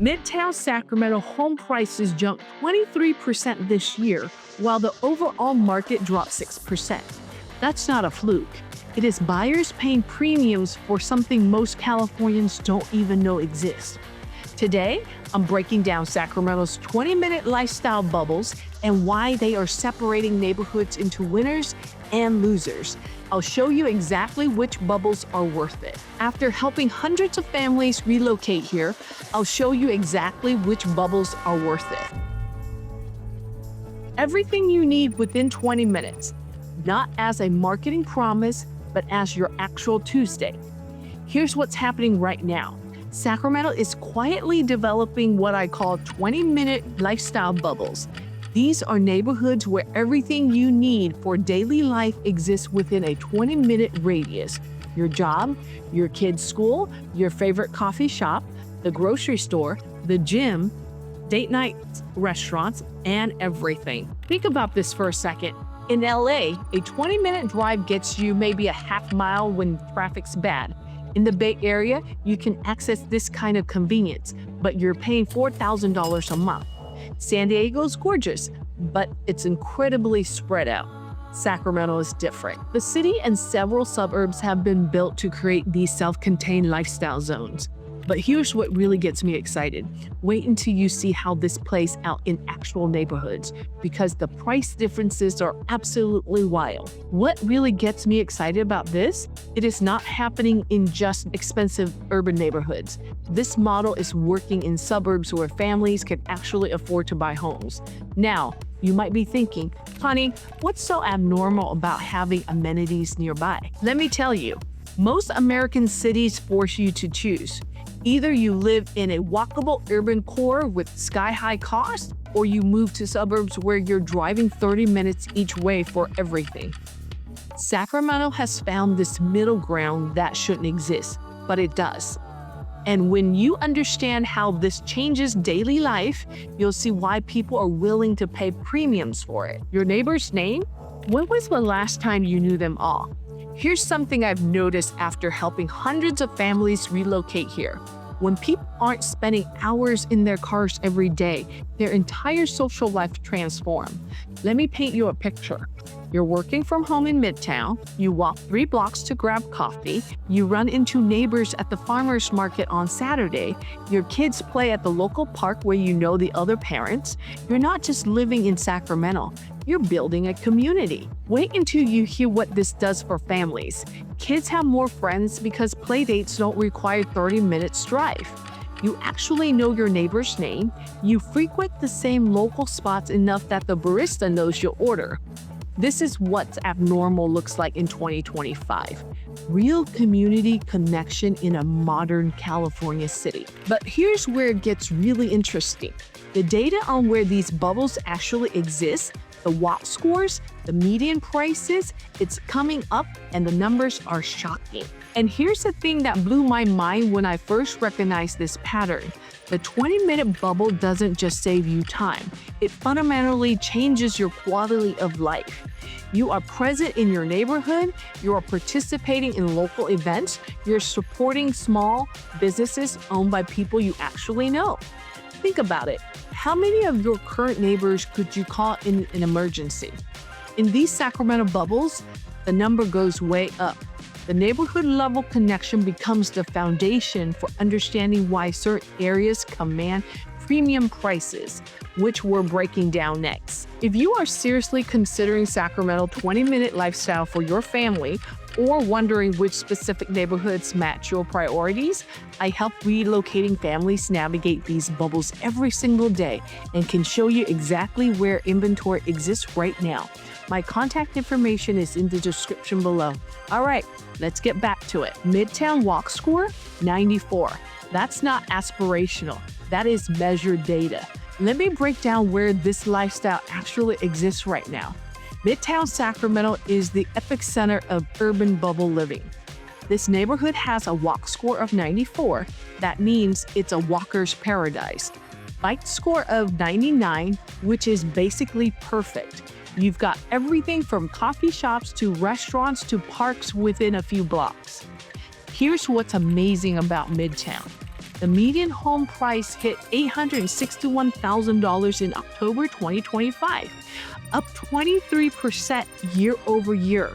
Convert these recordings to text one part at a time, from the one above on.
Midtown Sacramento home prices jumped 23% this year, while the overall market dropped 6%. That's not a fluke. It is buyers paying premiums for something most Californians don't even know exists. Today, I'm breaking down Sacramento's 20-minute lifestyle bubbles and why they are separating neighborhoods into winners and losers. I'll show you exactly which bubbles are worth it. After helping hundreds of families relocate here, I'll show you exactly which bubbles are worth it. Everything you need within 20 minutes, not as a marketing promise, but as your actual Tuesday. Here's what's happening right now. Sacramento is quietly developing what I call 20-minute lifestyle bubbles. These are neighborhoods where everything you need for daily life exists within a 20-minute radius. Your job, your kid's school, your favorite coffee shop, the grocery store, the gym, date night restaurants, and everything. Think about this for a second. In LA, a 20-minute drive gets you maybe a half mile when traffic's bad. In the Bay Area, you can access this kind of convenience, but you're paying $4,000 a month. San Diego's gorgeous, but it's incredibly spread out. Sacramento is different. The city and several suburbs have been built to create these self-contained lifestyle zones. But here's what really gets me excited. Wait until you see how this plays out in actual neighborhoods, because the price differences are absolutely wild. What really gets me excited about this? It is not happening in just expensive urban neighborhoods. This model is working in suburbs where families can actually afford to buy homes. Now, you might be thinking, Connie, what's so abnormal about having amenities nearby? Let me tell you, most American cities force you to choose. Either you live in a walkable urban core with sky-high costs, or you move to suburbs where you're driving 30 minutes each way for everything. Sacramento has found this middle ground that shouldn't exist, but it does. And when you understand how this changes daily life, you'll see why people are willing to pay premiums for it. Your neighbor's name? When was the last time you knew them all? Here's something I've noticed after helping hundreds of families relocate here. When people aren't spending hours in their cars every day, their entire social life transforms. Let me paint you a picture. You're working from home in Midtown, you walk 3 blocks to grab coffee, you run into neighbors at the farmer's market on Saturday, your kids play at the local park where you know the other parents. You're not just living in Sacramento, you're building a community. Wait until you hear what this does for families. Kids have more friends because play dates don't require 30 minutes drive. You actually know your neighbor's name, you frequent the same local spots enough that the barista knows your order. This is what abnormal looks like in 2025. Real community connection in a modern California city. But here's where it gets really interesting. The data on where these bubbles actually exist, the walk scores, the median prices, it's coming up and the numbers are shocking. And here's the thing that blew my mind when I first recognized this pattern. The 20-minute bubble doesn't just save you time. It fundamentally changes your quality of life. You are present in your neighborhood, you are participating in local events, you're supporting small businesses owned by people you actually know. Think about it. How many of your current neighbors could you call in an emergency? In these Sacramento bubbles, the number goes way up. The neighborhood level connection becomes the foundation for understanding why certain areas command premium prices, which we're breaking down next. If you are seriously considering Sacramento 20-minute lifestyle for your family, or wondering which specific neighborhoods match your priorities, I help relocating families navigate these bubbles every single day and can show you exactly where inventory exists right now. My contact information is in the description below. All right, let's get back to it. Midtown walk score, 94. That's not aspirational. That is measured data. Let me break down where this lifestyle actually exists right now. Midtown Sacramento is the epicenter of urban bubble living. This neighborhood has a walk score of 94. That means it's a walker's paradise. Bike score of 99, which is basically perfect. You've got everything from coffee shops to restaurants to parks within a few blocks. Here's what's amazing about Midtown. The median home price hit $861,000 in October 2025, up 23% year over year.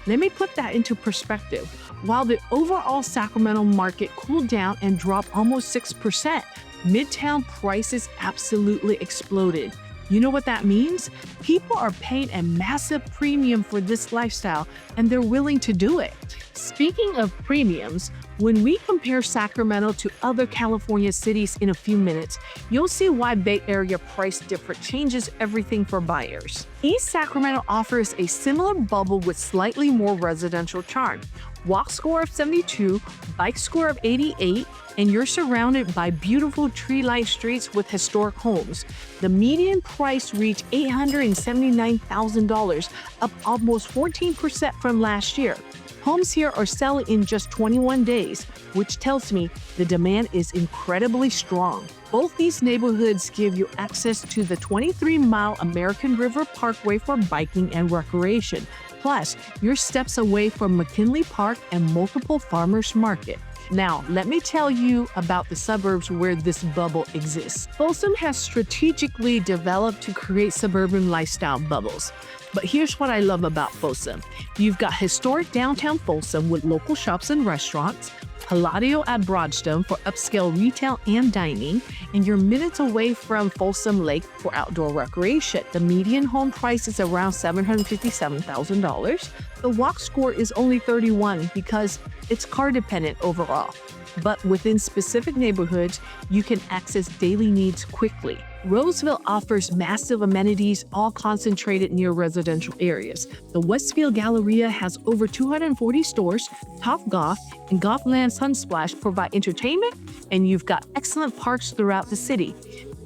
Let me put that into perspective. While the overall Sacramento market cooled down and dropped almost 6%, Midtown prices absolutely exploded. You know what that means? People are paying a massive premium for this lifestyle, and they're willing to do it. Speaking of premiums, when we compare Sacramento to other California cities in a few minutes, you'll see why Bay Area price difference changes everything for buyers. East Sacramento offers a similar bubble with slightly more residential charm. Walk score of 72, bike score of 88, and you're surrounded by beautiful tree-lined streets with historic homes. The median price reached $879,000, up almost 14% from last year. Homes here are selling in just 21 days, which tells me the demand is incredibly strong. Both these neighborhoods give you access to the 23-mile American River Parkway for biking and recreation. Plus, you're steps away from McKinley Park and multiple farmers market. Now, let me tell you about the suburbs where this bubble exists. Folsom has strategically developed to create suburban lifestyle bubbles. But here's what I love about Folsom. You've got historic downtown Folsom with local shops and restaurants, Palladio at Broadstone for upscale retail and dining, and you're minutes away from Folsom Lake for outdoor recreation. The median home price is around $757,000. The walk score is only 31 because it's car dependent overall. But within specific neighborhoods, you can access daily needs quickly. Roseville offers massive amenities, all concentrated near residential areas. The Westfield Galleria has over 240 stores, Top Golf and Golfland Sunsplash provide entertainment, and you've got excellent parks throughout the city.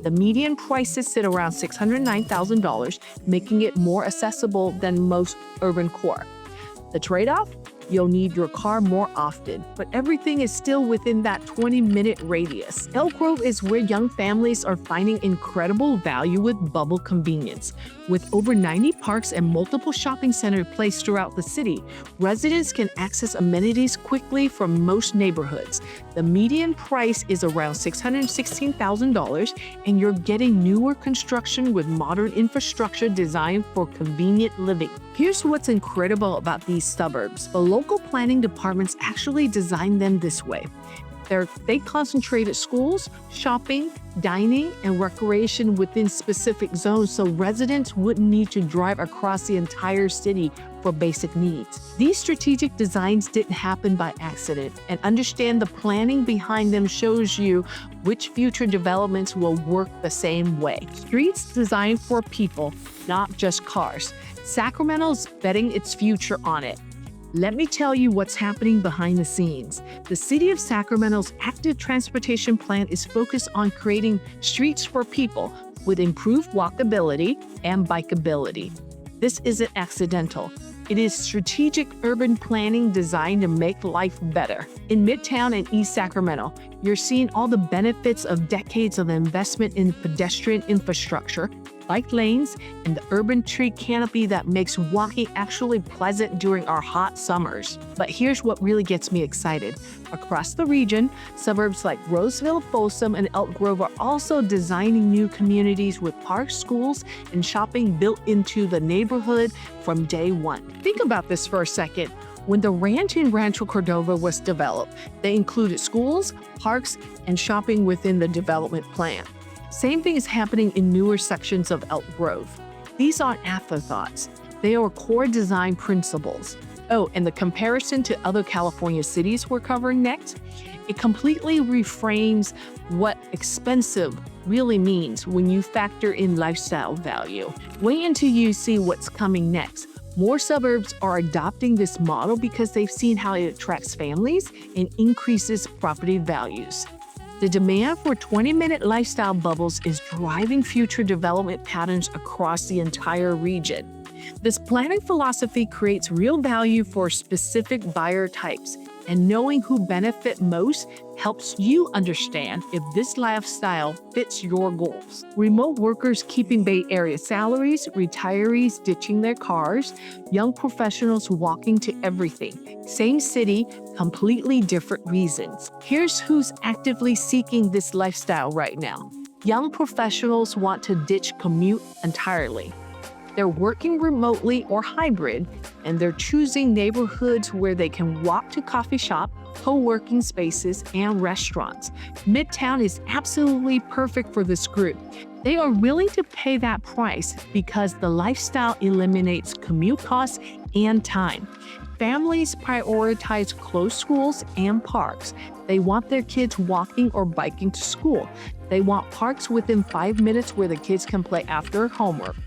The median prices sit around $609,000, making it more accessible than most urban core. The trade-off? You'll need your car more often, but everything is still within that 20-minute radius. Elk Grove is where young families are finding incredible value with bubble convenience. With over 90 parks and multiple shopping centers placed throughout the city, residents can access amenities quickly from most neighborhoods. The median price is around $616,000, and you're getting newer construction with modern infrastructure designed for convenient living. Here's what's incredible about these suburbs. The local planning departments actually designed them this way. They concentrated schools, shopping, dining, and recreation within specific zones so residents wouldn't need to drive across the entire city for basic needs. These strategic designs didn't happen by accident, and understand the planning behind them shows you which future developments will work the same way. Streets designed for people, not just cars. Sacramento's betting its future on it. Let me tell you what's happening behind the scenes. The City of Sacramento's active transportation plan is focused on creating streets for people with improved walkability and bikeability. This isn't accidental. It is strategic urban planning designed to make life better. In Midtown and East Sacramento, you're seeing all the benefits of decades of investment in pedestrian infrastructure, bike lanes, and the urban tree canopy that makes walking actually pleasant during our hot summers. But here's what really gets me excited. Across the region, suburbs like Roseville, Folsom, and Elk Grove are also designing new communities with parks, schools, and shopping built into the neighborhood from day one. Think about this for a second. When the ranch in Rancho Cordova was developed, they included schools, parks, and shopping within the development plan. Same thing is happening in newer sections of Elk Grove. These aren't afterthoughts. They are core design principles. Oh, and the comparison to other California cities we're covering next, it completely reframes what expensive really means when you factor in lifestyle value. Wait until you see what's coming next. More suburbs are adopting this model because they've seen how it attracts families and increases property values. The demand for 20-minute lifestyle bubbles is driving future development patterns across the entire region. This planning philosophy creates real value for specific buyer types, And knowing who benefit most helps you understand if this lifestyle fits your goals. Remote workers keeping Bay Area salaries, retirees ditching their cars, young professionals walking to everything. Same city, completely different reasons. Here's who's actively seeking this lifestyle right now. Young professionals want to ditch commute entirely. They're working remotely or hybrid, and they're choosing neighborhoods where they can walk to coffee shop, co-working spaces, and restaurants. Midtown is absolutely perfect for this group. They are willing to pay that price because the lifestyle eliminates commute costs and time. Families prioritize close schools and parks. They want their kids walking or biking to school. They want parks within 5 minutes where the kids can play after homework.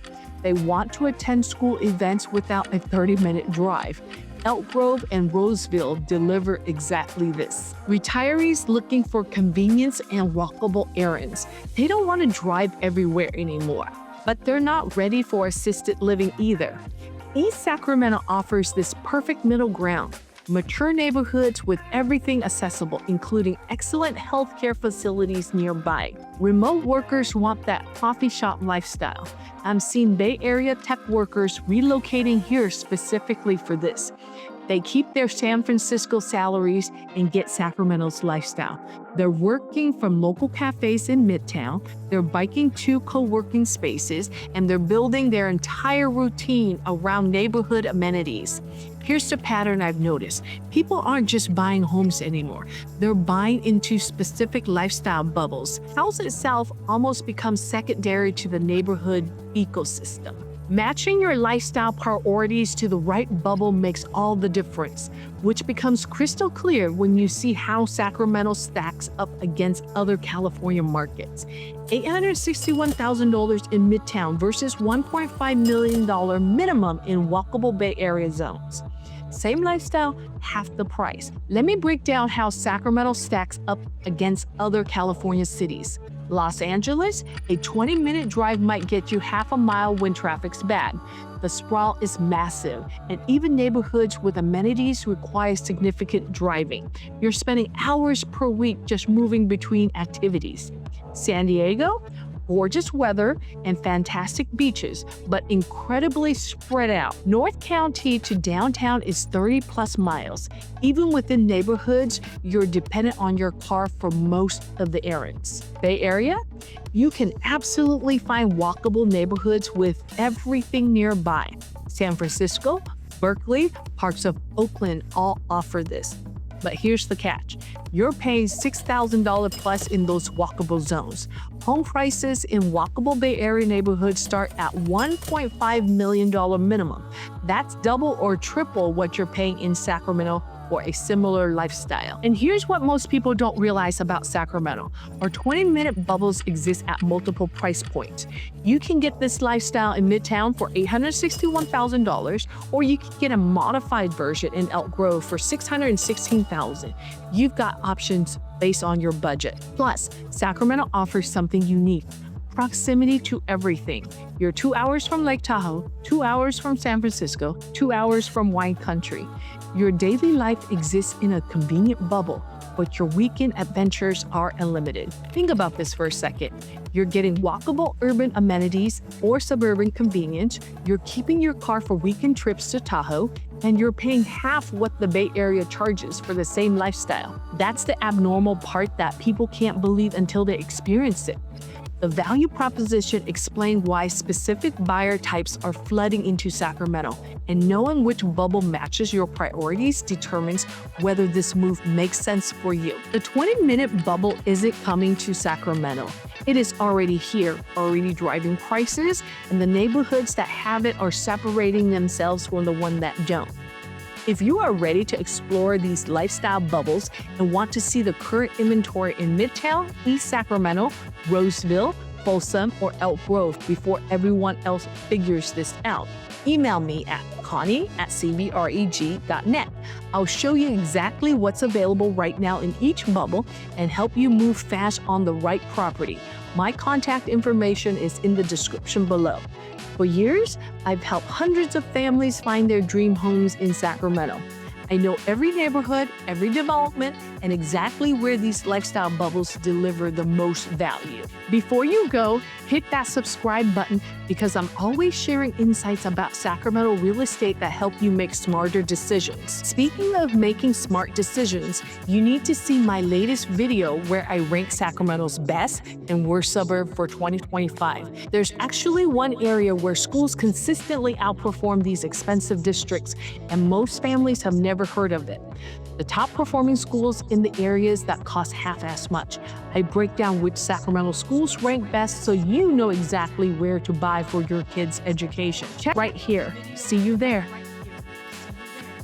They want to attend school events without a 30-minute drive. Elk Grove and Roseville deliver exactly this. Retirees looking for convenience and walkable errands. They don't want to drive everywhere anymore, but they're not ready for assisted living either. East Sacramento offers this perfect middle ground. Mature neighborhoods with everything accessible, including excellent healthcare facilities nearby. Remote workers want that coffee shop lifestyle. I'm seeing Bay Area tech workers relocating here specifically for this. They keep their San Francisco salaries and get Sacramento's lifestyle. They're working from local cafes in Midtown, they're biking to co-working spaces, and they're building their entire routine around neighborhood amenities. Here's the pattern I've noticed. People aren't just buying homes anymore. They're buying into specific lifestyle bubbles. House itself almost becomes secondary to the neighborhood ecosystem. Matching your lifestyle priorities to the right bubble makes all the difference, which becomes crystal clear when you see how Sacramento stacks up against other California markets. $861,000 in Midtown versus $1.5 million minimum in walkable Bay Area zones. Same lifestyle, half the price. Let me break down how Sacramento stacks up against other California cities. Los Angeles, a 20-minute drive might get you half a mile when traffic's bad. The sprawl is massive, and even neighborhoods with amenities require significant driving. You're spending hours per week just moving between activities. San Diego, gorgeous weather and fantastic beaches, but incredibly spread out. North County to downtown is 30+ miles. Even within neighborhoods, you're dependent on your car for most of the errands. Bay Area, you can absolutely find walkable neighborhoods with everything nearby. San Francisco, Berkeley, parts of Oakland all offer this. But here's the catch. You're paying $6,000 plus in those walkable zones. Home prices in walkable Bay Area neighborhoods start at $1.5 million minimum. That's double or triple what you're paying in Sacramento for a similar lifestyle. And here's what most people don't realize about Sacramento. Our 20-minute bubbles exist at multiple price points. You can get this lifestyle in Midtown for $861,000, or you can get a modified version in Elk Grove for $616,000. You've got options based on your budget. Plus, Sacramento offers something unique. Proximity to everything. You're 2 hours from Lake Tahoe, 2 hours from San Francisco, 2 hours from wine country. Your daily life exists in a convenient bubble, but your weekend adventures are unlimited. Think about this for a second. You're getting walkable urban amenities or suburban convenience, you're keeping your car for weekend trips to Tahoe, and you're paying half what the Bay Area charges for the same lifestyle. That's the abnormal part that people can't believe until they experience it. The value proposition explains why specific buyer types are flooding into Sacramento, and knowing which bubble matches your priorities determines whether this move makes sense for you. The 20-minute bubble isn't coming to Sacramento. It is already here, already driving prices, and the neighborhoods that have it are separating themselves from the one that don't. If you are ready to explore these lifestyle bubbles and want to see the current inventory in Midtown, East Sacramento, Roseville, Folsom, or Elk Grove before everyone else figures this out, email me at connie@cbreg.net. I'll show you exactly what's available right now in each bubble and help you move fast on the right property. My contact information is in the description below. For years, I've helped hundreds of families find their dream homes in Sacramento. I know every neighborhood, every development, and exactly where these lifestyle bubbles deliver the most value. Before you go, hit that subscribe button because I'm always sharing insights about Sacramento real estate that help you make smarter decisions. Speaking of making smart decisions, you need to see my latest video where I rank Sacramento's best and worst suburb for 2025. There's actually one area where schools consistently outperform these expensive districts, and most families have never heard of it. The top performing schools in the areas that cost half as much. I break down which Sacramento schools rank best so you know exactly where to buy for your kids' education. Check right here. See you there.